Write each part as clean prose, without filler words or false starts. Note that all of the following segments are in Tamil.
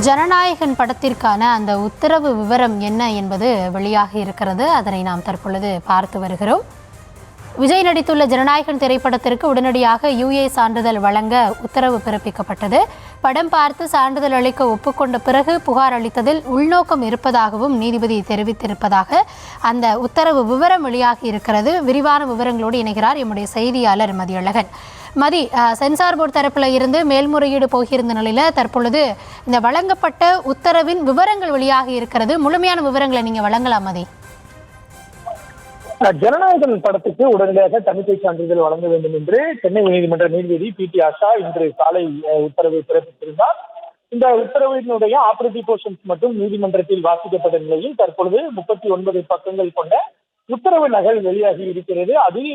ஜனநாயகன் படத்திற்கான அந்த உத்தரவு விவரம் என்ன என்பது வெளியாகி இருக்கிறது. அதனை நாம் தற்பொழுது பார்த்து வருகிறோம். விஜய் நடித்துள்ள ஜனநாயகன் திரைப்படத்திற்கு உடனடியாக யுஏ சான்றிதழ் வழங்க உத்தரவு பிறப்பிக்கப்பட்டது. படம் பார்த்து சான்றிதழ் அளிக்க ஒப்புக்கொண்ட பிறகு புகார் அளித்ததில் உள்நோக்கம் இருப்பதாகவும் நீதிபதி தெரிவித்திருப்பதாக அந்த உத்தரவு விவரம் வெளியாகி இருக்கிறது. விரிவான விவரங்களோடு இணைகிறார் எம்முடைய செய்தியாளர் மதியழகன். மதி, சென்சார் போர்டு தரப்பில் இருந்து மேல்முறையீடு போகியிருந்த நிலையில் தற்பொழுது இந்த வழங்கப்பட்ட உத்தரவின் விவரங்கள் வெளியாகி இருக்கிறது. முழுமையான விவரங்களை நீங்க வழங்கலாம் மதி. ஜனநாயகன் படத்துக்கு உடனடியாக தணிக்கை சான்றிதழ் வழங்க வேண்டும் என்று சென்னை உயர்நீதிமன்ற நீதிபதி PT ஆஷா இன்று காலை உத்தரவை பிறப்பித்திருந்தார். இந்த உத்தரவினுடைய ஆபரேட்டிவ் போர்ஷன்ஸ் மட்டும் நீதிமன்றத்தில் வாசிக்கப்பட்ட நிலையில் தற்பொழுது 39 பக்கங்கள் கொண்ட உத்தரவு நகல் வெளியாகி இருக்கிறது. அதில்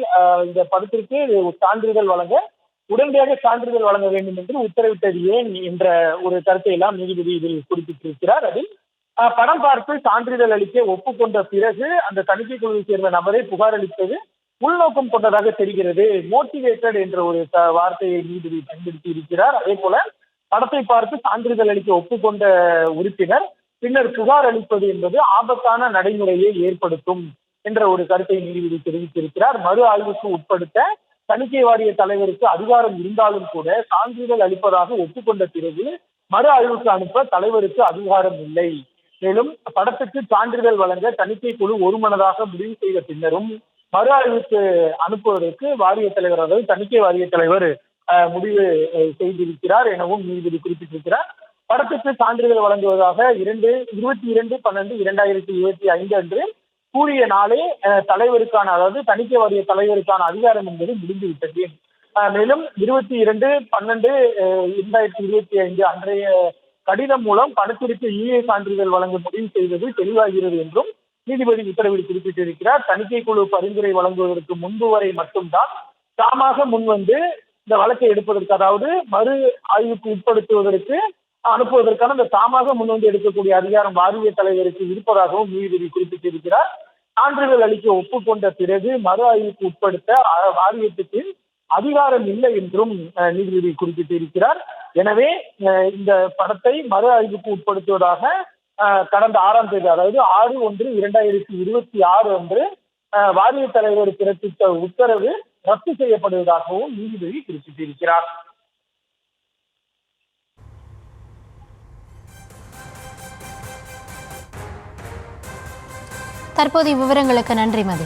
இந்த படத்திற்கு சான்றிதழ் வழங்க உடனடியாக சான்றிதழ் வழங்க வேண்டும் என்று உத்தரவிட்டது ஏன் என்ற ஒரு கருத்தை எல்லாம் நீதிபதி இதில் குறிப்பிட்டிருக்கிறார். அதில் படம் பார்த்து சான்றிதழ் அளிக்க ஒப்புக்கொண்ட பிறகு அந்த தணிக்கை குழுவை சேர்ந்த நபரை புகார் அளித்தது உள்நோக்கம் கொண்டதாக தெரிகிறது. மோட்டிவேட்டட் என்ற ஒரு வார்த்தையை நீதிபதி பயன்படுத்தி இருக்கிறார். அதே போல படத்தை பார்த்து சான்றிதழ் அளிக்க ஒப்புக்கொண்ட உறுப்பினர் பின்னர் புகார் அளிப்பது என்பது ஆபத்தான நடைமுறையை ஏற்படுத்தும் என்ற ஒரு கருத்தை நீதிபதி தெரிவித்திருக்கிறார். மறு ஆய்வுக்கு உட்படுத்த தணிக்கை வாரிய தலைவருக்கு அதிகாரம் இருந்தாலும் கூட சான்றிதழ் அளிப்பதாக ஒப்புக்கொண்ட பிறகு மறு ஆய்வுக்கு அனுப்ப தலைவருக்கு அதிகாரம் இல்லை. மேலும் படத்துக்கு சான்றிதழ் வழங்க தணிக்கை குழு ஒருமனதாக முடிவு செய்த பின்னரும் மறு ஆய்வுக்கு அனுப்புவதற்கு வாரிய தலைவர், அதாவது தணிக்கை வாரிய தலைவர் முடிவு செய்திருக்கிறார் எனவும் நீதிபதி குறிப்பிட்டிருக்கிறார். படத்துக்கு சான்றிதழ் வழங்குவதாக 22/12/2025 அன்று கூறிய நாளே தலைவருக்கான, அதாவது தணிக்கை வாரிய தலைவருக்கான அதிகாரம் என்பது முடிந்துவிட்டது. மேலும் 22/12/2025 அன்றைய கடிதம் மூலம் படத்திற்கு யுஏ சான்றிதழ் வழங்க முடிவு செய்வது தெளிவாகிறது என்றும் நீதிபதி உத்தரவில் குறிப்பிட்டிருக்கிறார். தணிக்கை குழு பரிந்துரை வழங்குவதற்கு முன்பு வரை மட்டும்தான் தாமாக முன்வந்து இந்த வழக்கை எடுப்பதற்கு, அதாவது மறு ஆய்வுக்கு உட்படுத்துவதற்கு அனுப்புவதற்கான இந்த தாமாக முன்வந்து எடுக்கக்கூடிய அதிகாரம் வாரிய தலைவருக்கு இருப்பதாகவும் நீதிபதி குறிப்பிட்டிருக்கிறார். சான்றிதழ் அளிக்க ஒப்புக்கொண்ட பிறகு மறு ஆய்வுக்கு உட்படுத்த வாரியத்துக்கு அதிகாரம் இல்லை என்றும் நீதிபதி குறிப்பிட்டிருக்கிறார். எனவே இந்த படத்தை மறு ஆய்வுக்கு உட்படுத்துவதாக கடந்த 6ஆம் தேதி, அதாவது 6/1/2026 அன்று வாரிய தலைவர் பிறப்பித்த உத்தரவு ரத்து செய்யப்படுவதாகவும் நீதிபதி குறிப்பிட்டிருக்கிறார். தற்போதைய விவரங்களுக்கு நன்றி மதி.